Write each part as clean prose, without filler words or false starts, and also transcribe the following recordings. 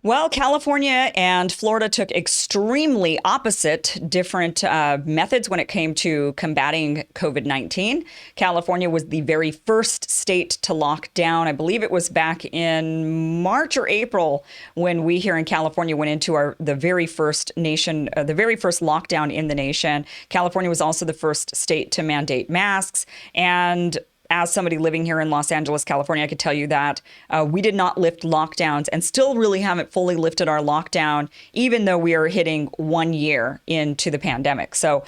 Well, California and Florida took extremely opposite, different methods when it came to combating COVID-19. California was the very first state to lock down. I believe it was back in March or April when we here in California went into the very first the very first lockdown in the nation. California was also the first state to mandate masks. And as somebody living here in Los Angeles, California, I could tell you that we did not lift lockdowns and still really haven't fully lifted our lockdown, even though we are hitting 1 year into the pandemic. So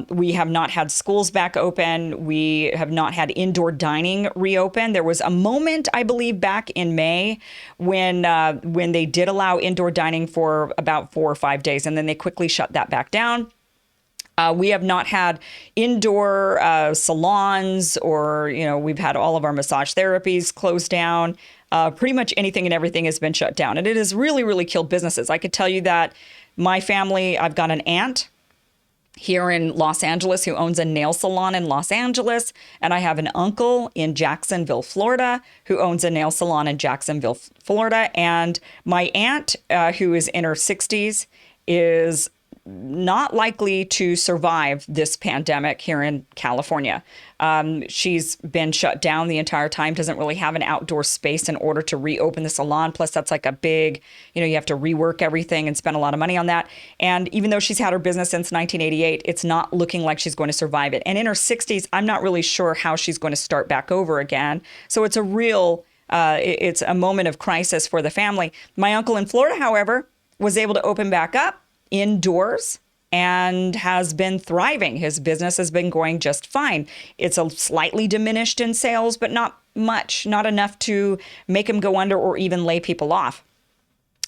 we have not had schools back open. We have not had indoor dining reopen. There was a moment, I believe, back in May when they did allow indoor dining for about 4 or 5 days, and then they quickly shut that back down. We have not had indoor salons or, we've had all of our massage therapies closed down. Pretty much anything and everything has been shut down. And it has really, really killed businesses. I could tell you that my family, I've got an aunt here in Los Angeles who owns a nail salon in Los Angeles. And I have an uncle in Jacksonville, Florida, who owns a nail salon in Jacksonville, Florida. And my aunt, who is in her 60s, is not likely to survive this pandemic here in California. She's been shut down the entire time, doesn't really have an outdoor space in order to reopen the salon. Plus, that's like a big, you have to rework everything and spend a lot of money on that. And even though she's had her business since 1988, it's not looking like she's going to survive it. And in her 60s, I'm not really sure how she's going to start back over again. So it's it's a moment of crisis for the family. My uncle in Florida, however, was able to open back up indoors and has been thriving. His business has been going just fine. It's a slightly diminished in sales, but not much, not enough to make him go under or even lay people off.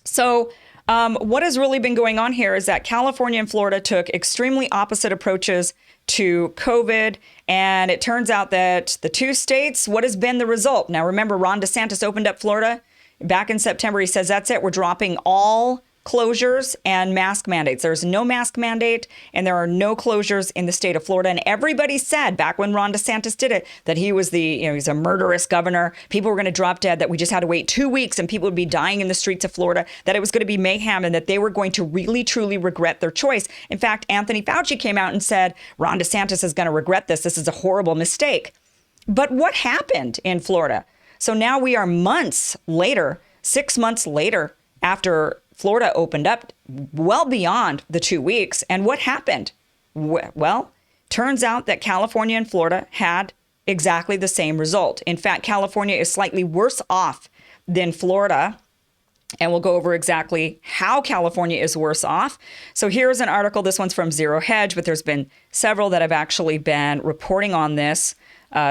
So what has really been going on here is that California and Florida took extremely opposite approaches to COVID. And it turns out that the two states, what has been the result? Now, remember, Ron DeSantis opened up Florida back in September. He says, that's it. We're dropping all closures and mask mandates. There's no mask mandate and there are no closures in the state of Florida. And everybody said back when Ron DeSantis did it that he was he's a murderous governor. People were going to drop dead, that we just had to wait 2 weeks and people would be dying in the streets of Florida, that it was going to be mayhem and that they were going to really, truly regret their choice. In fact, Anthony Fauci came out and said, Ron DeSantis is going to regret this. This is a horrible mistake. But what happened in Florida? So now we are months later, 6 months later, after Florida opened up, well beyond the 2 weeks. And what happened? Well, turns out that California and Florida had exactly the same result. In fact, California is slightly worse off than Florida. And we'll go over exactly how California is worse off. So here's an article. This one's from Zero Hedge, but there's been several that have actually been reporting on this.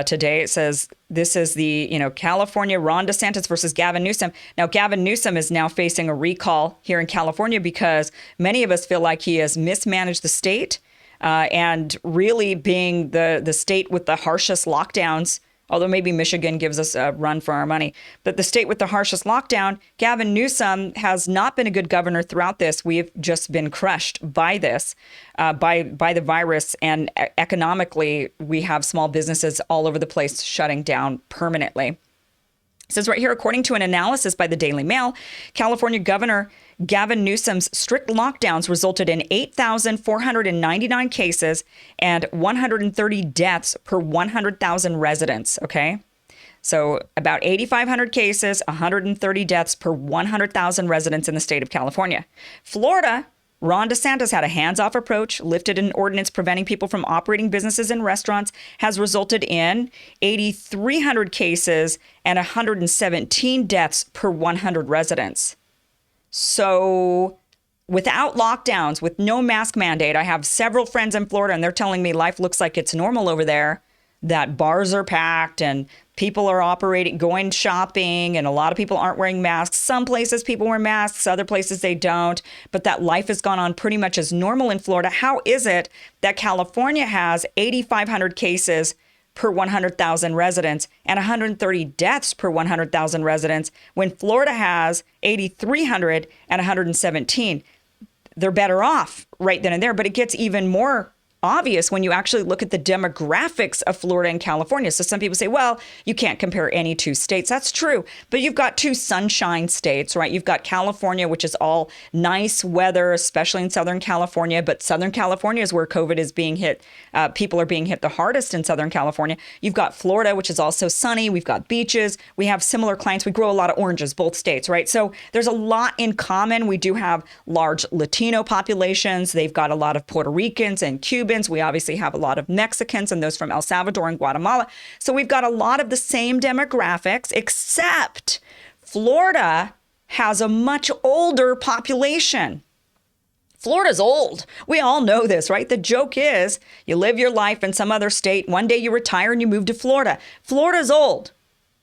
Today, it says this is the, California, Ron DeSantis versus Gavin Newsom. Now, Gavin Newsom is now facing a recall here in California because many of us feel like he has mismanaged the state and really being the state with the harshest lockdowns. Although maybe Michigan gives us a run for our money. But the state with the harshest lockdown, Gavin Newsom has not been a good governor throughout this. We've just been crushed by this, by the virus. And economically, we have small businesses all over the place shutting down permanently. It says right here, according to an analysis by the Daily Mail, California Governor Gavin Newsom's strict lockdowns resulted in 8,499 cases and 130 deaths per 100,000 residents. Okay. So about 8,500 cases, 130 deaths per 100,000 residents in the state of California. Florida, Ron DeSantis had a hands-off approach, lifted an ordinance preventing people from operating businesses and restaurants, has resulted in 8,300 cases and 117 deaths per 100 residents. So without lockdowns, with no mask mandate, I have several friends in Florida and they're telling me life looks like it's normal over there, that bars are packed and people are operating, going shopping, and a lot of people aren't wearing masks. Some places people wear masks, other places they don't, but that life has gone on pretty much as normal in Florida. How is it that California has 8,500 cases per 100,000 residents and 130 deaths per 100,000 residents when Florida has 8,300 and 117? They're better off right then and there, but it gets even more obvious when you actually look at the demographics of Florida and California. So some people say, well, you can't compare any two states. That's true. But you've got two sunshine states, right? You've got California, which is all nice weather, especially in Southern California. But Southern California is where COVID is being hit. People are being hit the hardest in Southern California. You've got Florida, which is also sunny. We've got beaches. We have similar clients. We grow a lot of oranges, both states, right? So there's a lot in common. We do have large Latino populations. They've got a lot of Puerto Ricans and Cubans. We obviously have a lot of Mexicans and those from El Salvador and Guatemala. So we've got a lot of the same demographics, except Florida has a much older population. Florida's old. We all know this, right? The joke is you live your life in some other state. One day you retire and you move to Florida. Florida's old.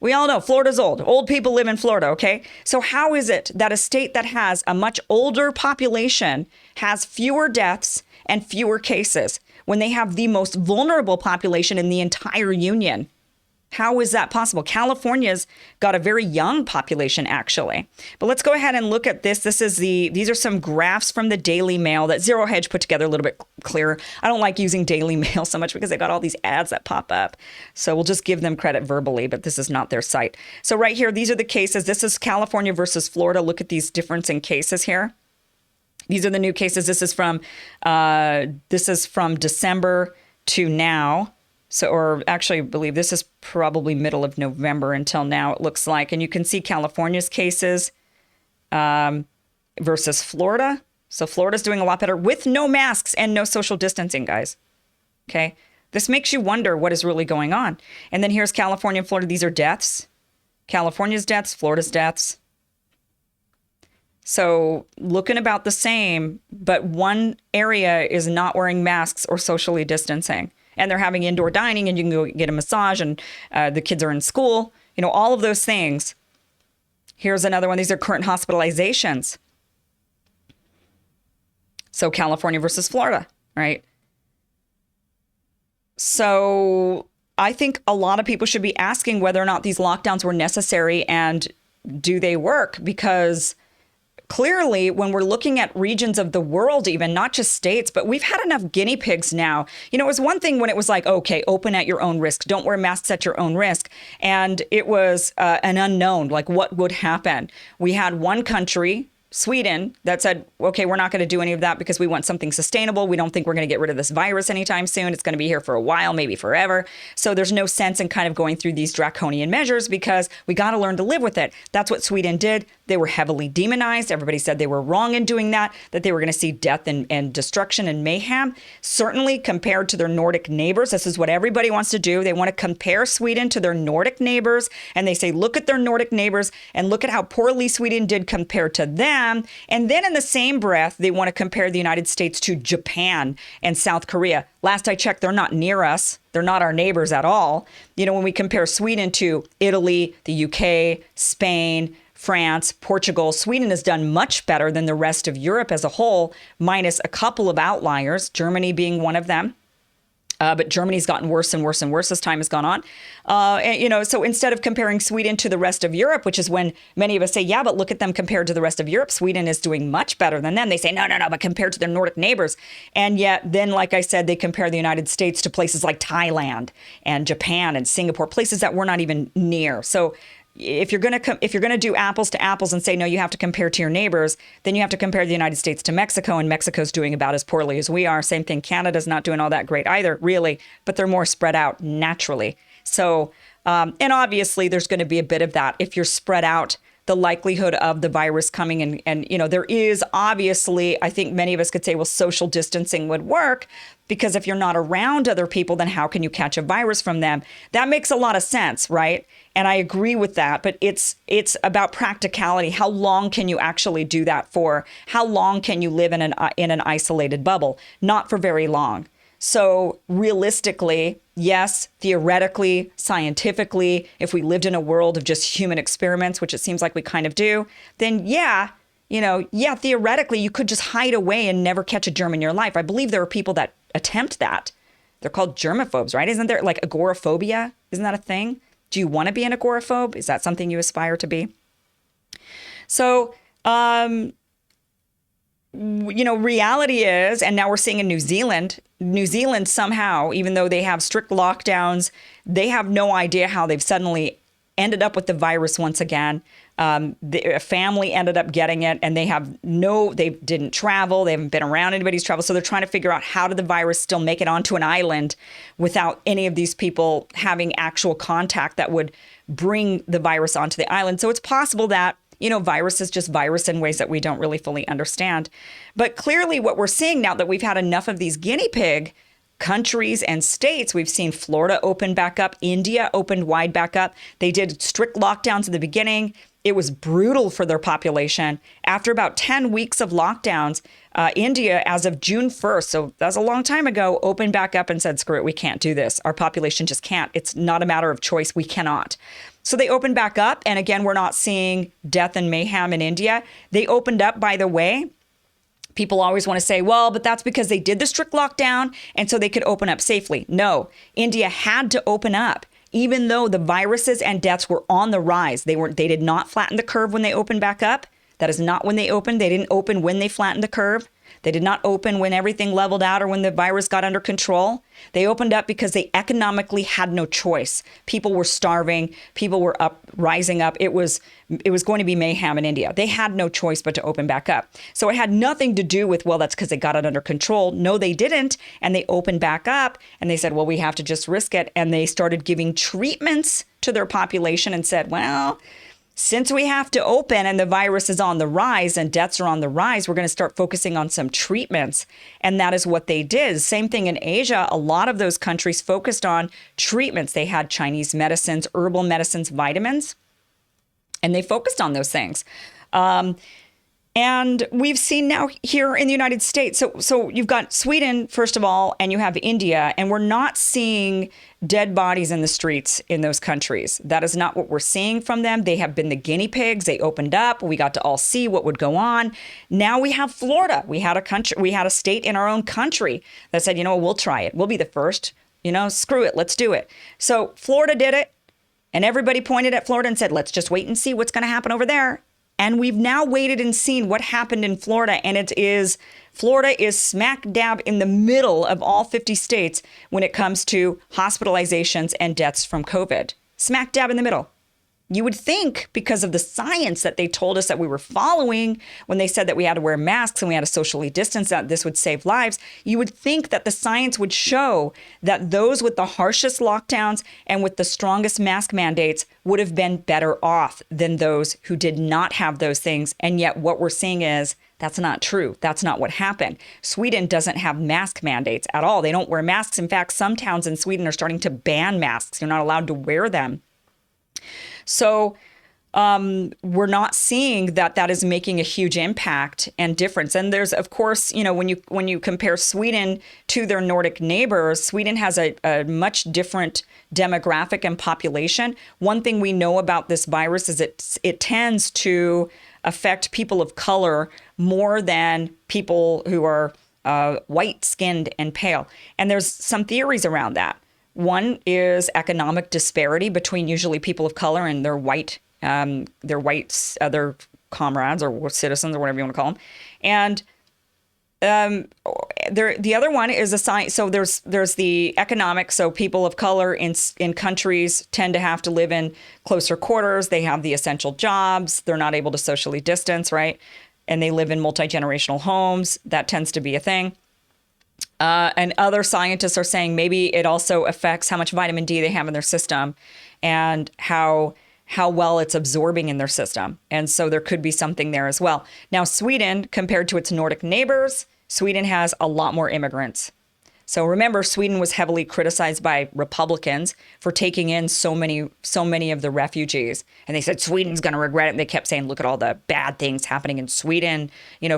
We all know Florida's old. Old people live in Florida, okay? So how is it that a state that has a much older population has fewer deaths and fewer cases when they have the most vulnerable population in the entire union? How is that possible? California's got a very young population, actually. But let's go ahead and look at this. These are some graphs from the Daily Mail that Zero Hedge put together a little bit clearer. I don't like using Daily Mail so much because they got all these ads that pop up. So we'll just give them credit verbally, but this is not their site. So right here, these are the cases. This is California versus Florida. Look at these difference in cases here. These are the new cases. This is from December to now. So, or actually, I believe this is probably middle of November until now, it looks like. And you can see California's cases versus Florida. So Florida's doing a lot better with no masks and no social distancing, guys. Okay. This makes you wonder what is really going on. And then here's California and Florida. These are deaths. California's deaths, Florida's deaths. So looking about the same, but one area is not wearing masks or socially distancing. And they're having indoor dining and you can go get a massage and the kids are in school, you know, all of those things. Here's another one. These are current hospitalizations. So California versus Florida, right? So I think a lot of people should be asking whether or not these lockdowns were necessary and do they work? Because clearly, when we're looking at regions of the world, even not just states, but we've had enough guinea pigs now. You know, it was one thing when it was like, okay, open at your own risk. Don't wear masks at your own risk. And it was an unknown, like what would happen. We had one country, Sweden, that said, okay, we're not going to do any of that because we want something sustainable. We don't think we're going to get rid of this virus anytime soon. It's going to be here for a while, maybe forever. So there's no sense in kind of going through these draconian measures because we got to learn to live with it. That's what Sweden did. They were heavily demonized. Everybody said they were wrong in doing that they were going to see death and destruction and mayhem. Certainly compared to their Nordic neighbors, this is what everybody wants to do. They want to compare Sweden to their Nordic neighbors. And they say, look at their Nordic neighbors and look at how poorly Sweden did compared to them. And then in the same breath, they want to compare the United States to Japan and South Korea. Last I checked, they're not near us. They're not our neighbors at all. You know, when we compare Sweden to Italy, the UK, Spain, France, Portugal, Sweden has done much better than the rest of Europe as a whole, minus a couple of outliers, Germany being one of them. But Germany's gotten worse and worse and worse as time has gone on. And, you know, so instead of comparing Sweden to the rest of Europe, which is when many of us say, yeah, but look at them compared to the rest of Europe, Sweden is doing much better than them. They say, no, but compared to their Nordic neighbors. And yet then, like I said, they compare the United States to places like Thailand and Japan and Singapore, places that we're not even near. So if you're going to do apples to apples and say, no, you have to compare to your neighbors, then you have to compare the United States to Mexico, and Mexico's doing about as poorly as we are. Same thing. Canada's not doing all that great either, really, but they're more spread out naturally. So, and obviously there's going to be a bit of that. If you're spread out, the likelihood of the virus coming and, you know, there is obviously, I think many of us could say, well, social distancing would work because if you're not around other people, then how can you catch a virus from them? That makes a lot of sense, right? And I agree with that, but it's about practicality. How long can you actually do that for? How long can you live in an isolated bubble? Not for very long. So realistically, yes, theoretically, scientifically, if we lived in a world of just human experiments, which it seems like we kind of do, then yeah, theoretically, you could just hide away and never catch a germ in your life. I believe there are people that attempt that. They're called germaphobes, right? Isn't there like agoraphobia? Isn't that a thing? Do you want to be an agoraphobe? Is that something you aspire to be? So, reality is, and now we're seeing in New Zealand, New Zealand somehow, even though they have strict lockdowns, they have no idea how they've suddenly ended up with the virus once again. A family ended up getting it, and they didn't travel. They haven't been around anybody's travel. So they're trying to figure out, how did the virus still make it onto an island without any of these people having actual contact that would bring the virus onto the island. So it's possible that, virus is just virus in ways that we don't really fully understand. But clearly what we're seeing now that we've had enough of these guinea pig countries and states, we've seen Florida open back up. India opened wide back up. They did strict lockdowns at the beginning. It was brutal for their population. After about 10 weeks of lockdowns, India, as of June 1st, so that's a long time ago, opened back up and said, screw it, we can't do this. Our population just can't. It's not a matter of choice. We cannot. So they opened back up. And again, we're not seeing death and mayhem in India. They opened up, by the way. People always want to say, well, but that's because they did the strict lockdown and so they could open up safely. No, India had to open up, even though the viruses and deaths were on the rise. They did not flatten the curve when they opened back up. That is not when they opened. They didn't open when they flattened the curve. They did not open when everything leveled out or when the virus got under control. They opened up because they economically had no choice. People were starving. People were rising up. It was going to be mayhem in India. They had no choice but to open back up. So it had nothing to do with, well, that's because they got it under control. No, they didn't. And they opened back up and they said, well, we have to just risk it. And they started giving treatments to their population and said, well, since we have to open and the virus is on the rise and deaths are on the rise, we're going to start focusing on some treatments. And that is what they did. Same thing in Asia. A lot of those countries focused on treatments. They had Chinese medicines, herbal medicines, vitamins, and they focused on those things. And we've seen now here in the United States. So you've got Sweden, first of all, and you have India, and we're not seeing dead bodies in the streets in those countries. That is not what we're seeing from them. They have been the guinea pigs. They opened up. We got to all see what would go on. Now we have Florida. We had a state in our own country that said, we'll try it. We'll be the first. Screw it. Let's do it. So Florida did it. And everybody pointed at Florida and said, let's just wait and see what's going to happen over there. And we've now waited and seen what happened in Florida. And Florida is smack dab in the middle of all 50 states when it comes to hospitalizations and deaths from COVID. Smack dab in the middle. You would think, because of the science that they told us that we were following when they said that we had to wear masks and we had to socially distance, that this would save lives, you would think that the science would show that those with the harshest lockdowns and with the strongest mask mandates would have been better off than those who did not have those things. And yet what we're seeing is that's not true. That's not what happened. Sweden doesn't have mask mandates at all. They don't wear masks. In fact, some towns in Sweden are starting to ban masks. You're not allowed to wear them. So we're not seeing that is making a huge impact and difference. And there's, of course, when you compare Sweden to their Nordic neighbors, Sweden has a much different demographic and population. One thing we know about this virus is it tends to affect people of color more than people who are white-skinned and pale. And there's some theories around that. One is economic disparity between usually people of color and their white other comrades or citizens or whatever you want to call them. And the other one is a science. So there's the economic. So people of color in countries tend to have to live in closer quarters. They have the essential jobs. They're not able to socially distance, right? And they live in multi-generational homes. That tends to be a thing. And other scientists are saying maybe it also affects how much vitamin D they have in their system and how well it's absorbing in their system. And so there could be something there as well. Now, Sweden, compared to its Nordic neighbors, Sweden has a lot more immigrants. So remember, Sweden was heavily criticized by Republicans for taking in so many of the refugees. And they said Sweden's going to regret it. And they kept saying, look at all the bad things happening in Sweden,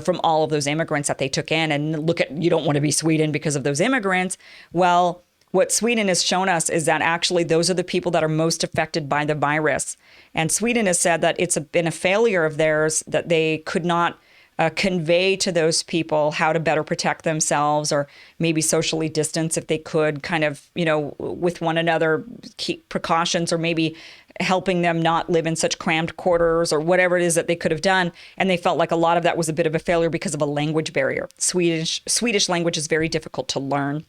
from all of those immigrants that they took in. And you don't want to be Sweden because of those immigrants. Well, what Sweden has shown us is that actually those are the people that are most affected by the virus. And Sweden has said that it's been a failure of theirs that they could not convey to those people how to better protect themselves, or maybe socially distance if they could, kind of, with one another, keep precautions, or maybe helping them not live in such cramped quarters, or whatever it is that they could have done. And they felt like a lot of that was a bit of a failure because of a language barrier. Swedish language is very difficult to learn.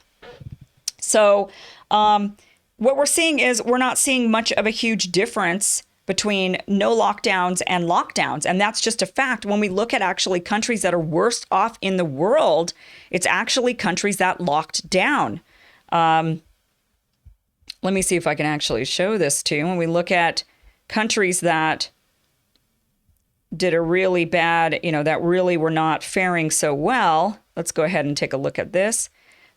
So what we're seeing is we're not seeing much of a huge difference between no lockdowns and lockdowns. And that's just a fact. When we look at actually countries that are worst off in the world, it's actually countries that locked down. Let me see if I can actually show this to you. When we look at countries that did a really bad, that really were not faring so well, let's go ahead and take a look at this.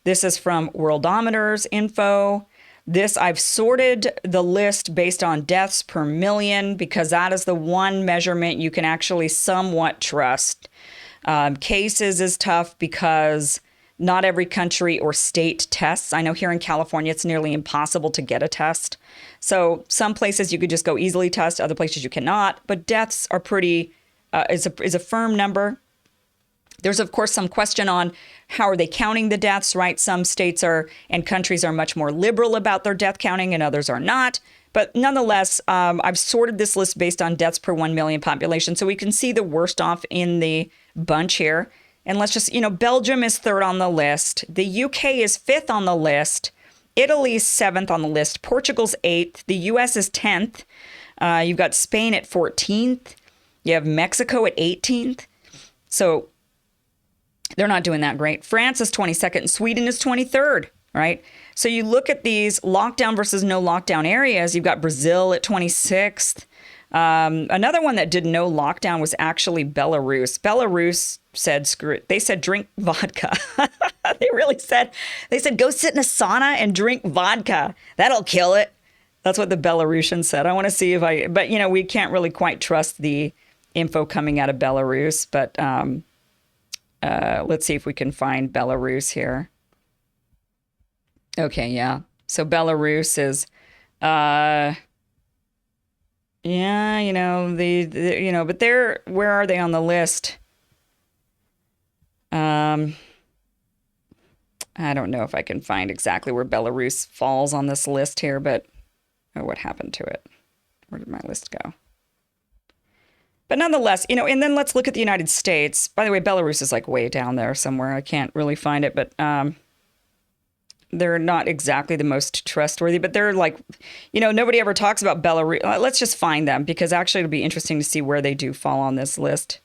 This is from Worldometer's info. This, I've sorted the list based on deaths per million because that is the one measurement you can actually somewhat trust. Cases is tough because not every country or state tests. I know here in California, it's nearly impossible to get a test. So some places you could just go easily test, other places you cannot. But deaths are pretty, is a firm number. There's, of course, some question on how are they counting the deaths, right? Some states and countries are much more liberal about their death counting and others are not. But nonetheless, I've sorted this list based on deaths per 1 million population. So we can see the worst off in the bunch here. And let's just, Belgium is third on the list. The UK is fifth on the list. Italy's seventh on the list. Portugal's eighth. The US is 10th. You've got Spain at 14th. You have Mexico at 18th. So they're not doing that great. France is 22nd and Sweden is 23rd, right? So you look at these lockdown versus no lockdown areas. You've got Brazil at 26th. Another one that did no lockdown was actually Belarus. Belarus said, screw it. They said, drink vodka. They said, go sit in a sauna and drink vodka. That'll kill it. That's what the Belarusians said. I want to see but we can't really quite trust the info coming out of Belarus, but, let's see if we can find Belarus here. Okay, yeah. So Belarus is, but where are they on the list? I don't know if I can find exactly where Belarus falls on this list here, but what happened to it? Where did my list go? But nonetheless, and then let's look at the United States. By the way, Belarus is like way down there somewhere. I can't really find it, but they're not exactly the most trustworthy, but they're like, nobody ever talks about Belarus. Let's just find them because actually it'll be interesting to see where they do fall on this list.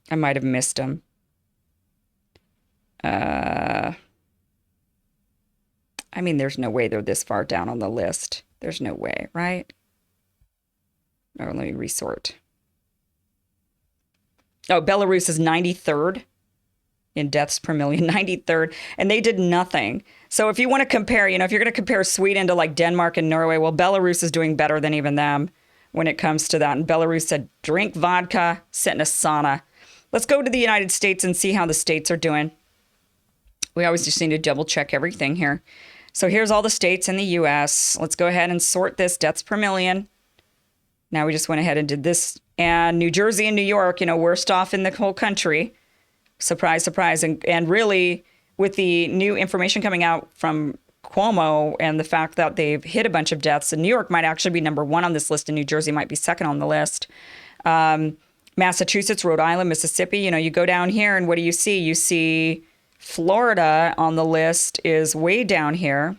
I might have missed them. There's no way they're this far down on the list. There's no way, right? Oh, let me resort. Oh, Belarus is 93rd in deaths per million, 93rd, and they did nothing. So if you want to compare, if you're going to compare Sweden to like Denmark and Norway, well, Belarus is doing better than even them when it comes to that. And Belarus said, drink vodka, sit in a sauna. Let's go to the United States and see how the states are doing. We always just need to double check everything here. So here's all the states in the U.S. Let's go ahead and sort this deaths per million. Now we just went ahead and did this. And New Jersey and New York, worst off in the whole country. Surprise, surprise. And really, with the new information coming out from Cuomo and the fact that they've hit a bunch of deaths, and New York might actually be number one on this list, and New Jersey might be second on the list. Massachusetts, Rhode Island, Mississippi, you go down here, and what do you see? You see Florida on the list is way down here.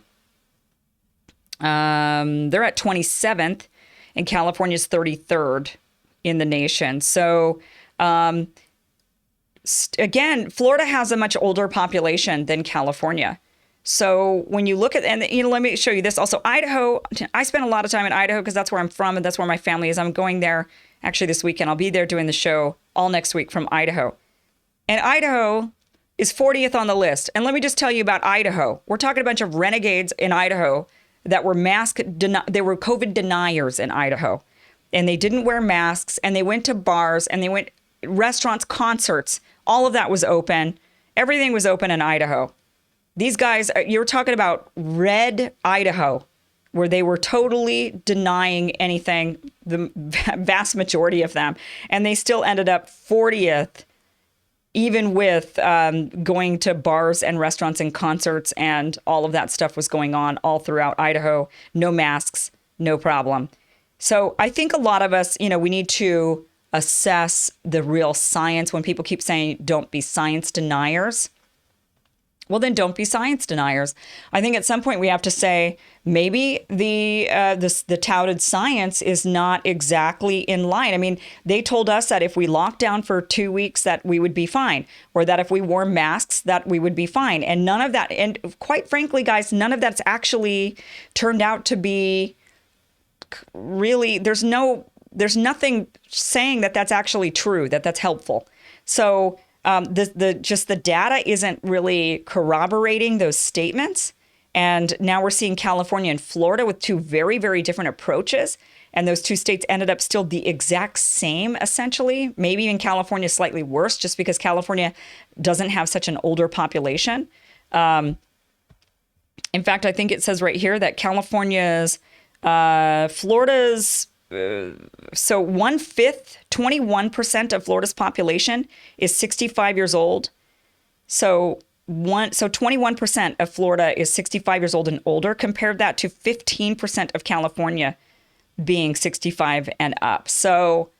They're at 27th. And California's 33rd in the nation. So, again, Florida has a much older population than California. So when you look at, and let me show you this also. Idaho, I spent a lot of time in Idaho because that's where I'm from and that's where my family is. I'm going there actually this weekend. I'll be there doing the show all next week from Idaho. And Idaho is 40th on the list. And let me just tell you about Idaho. We're talking a bunch of renegades in Idaho that were they were COVID deniers in Idaho, and they didn't wear masks, and they went to bars, and they went restaurants, concerts. All of that was open. Everything was open in Idaho. These guys, you're talking about red Idaho, where they were totally denying anything the vast majority of them. And they still ended up 40th, even with going to bars and restaurants and concerts, and all of that stuff was going on all throughout Idaho. No masks, no problem. So I think a lot of us, we need to assess the real science. When people keep saying, don't be science deniers, well, then don't be science deniers. I think at some point we have to say maybe the touted science is not exactly in line. I mean, they told us that if we locked down for 2 weeks that we would be fine, or that if we wore masks that we would be fine. And none of that, and quite frankly, guys, none of that's actually turned out to be really, there's nothing saying that that's actually true, that that's helpful. So the data isn't really corroborating those statements. And now we're seeing California and Florida with two very, very different approaches. And those two states ended up still the exact same, essentially. Maybe even California slightly worse, just because California doesn't have such an older population. In fact, I think it says right here that Florida's, so 1/5, 21% of Florida's population is 65 years old. So 21% of Florida is 65 years old and older. Compare that to 15% of California being 65 and up. So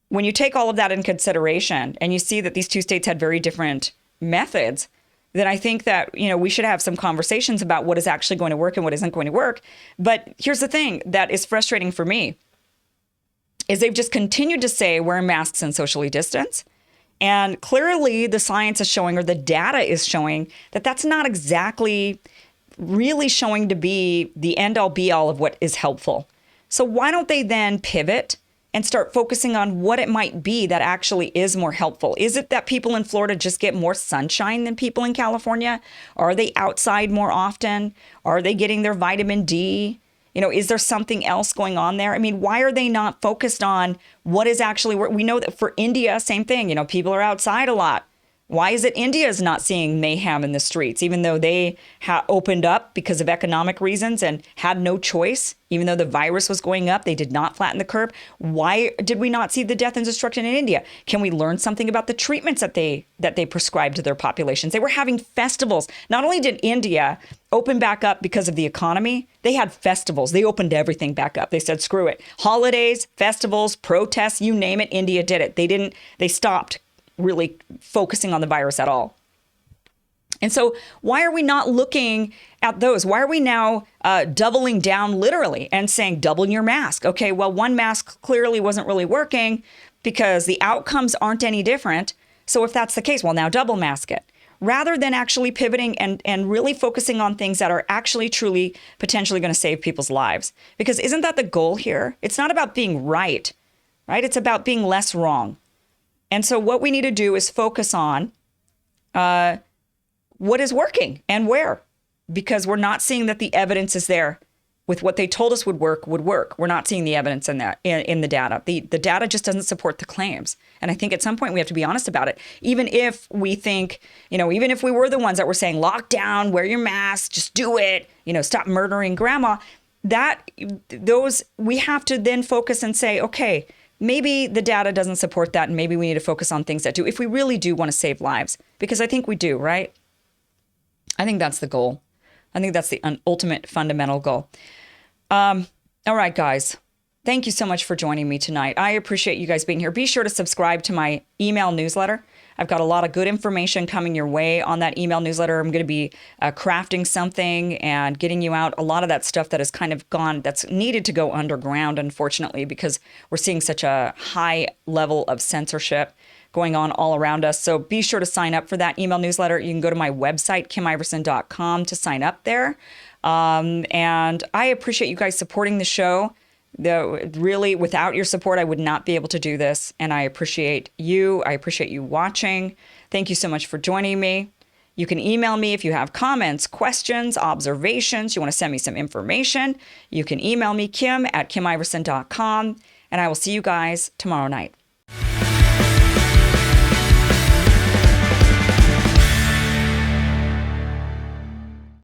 when you take all of that in consideration and you see that these two states had very different methods, then I think that, we should have some conversations about what is actually going to work and what isn't going to work. But here's the thing that is frustrating for me is they've just continued to say wear masks and socially distance. And clearly the science is showing, or the data is showing, that that's not exactly really showing to be the end all be all of what is helpful. So why don't they then pivot and start focusing on what it might be that actually is more helpful? Is it that people in Florida just get more sunshine than people in California? Are they outside more often? Are they getting their vitamin D? Is there something else going on there? I mean, why are they not focused on what is actually, we know that for India, same thing, people are outside a lot. Why is it India is not seeing mayhem in the streets, even though they opened up because of economic reasons and had no choice? Even though the virus was going up, they did not flatten the curve. Why did we not see the death and destruction in India? Can we learn something about the treatments that they prescribed to their populations? They were having festivals. Not only did India open back up because of the economy, they had festivals. They opened everything back up. They said, screw it. Holidays, festivals, protests, you name it, India did it. They stopped really focusing on the virus at all. And so why are we not looking at those? Why are we now doubling down literally and saying double your mask? Okay, well, one mask clearly wasn't really working because the outcomes aren't any different. So if that's the case, well, now double mask it. Rather than actually pivoting and really focusing on things that are actually truly potentially going to save people's lives. Because isn't that the goal here? It's not about being right? It's about being less wrong. And so what we need to do is focus on what is working and where, because we're not seeing that the evidence is there with what they told us would work. We're not seeing the evidence in that in the data. The data just doesn't support the claims. And I think at some point we have to be honest about it. Even if we think, even if we were the ones that were saying lock down, wear your mask, just do it, stop murdering grandma, we have to then focus and say, okay, maybe the data doesn't support that, and maybe we need to focus on things that do, if we really do want to save lives, because I think we do, right? I think that's the goal. I think that's the ultimate fundamental goal. All right, guys. Thank you so much for joining me tonight. I appreciate you guys being here. Be sure to subscribe to my email newsletter. I've got a lot of good information coming your way on that email newsletter. I'm going to be crafting something and getting you out a lot of that stuff that has kind of that's needed to go underground, unfortunately, because we're seeing such a high level of censorship going on all around us. So be sure to sign up for that email newsletter. You can go to my website, KimIverson.com, to sign up there. And I appreciate you guys supporting the show. Really, without your support, I would not be able to do this. And I appreciate you. I appreciate you watching. Thank you so much for joining me. You can email me if you have comments, questions, observations. You want to send me some information. You can email me, Kim@KimIverson.com. And I will see you guys tomorrow night.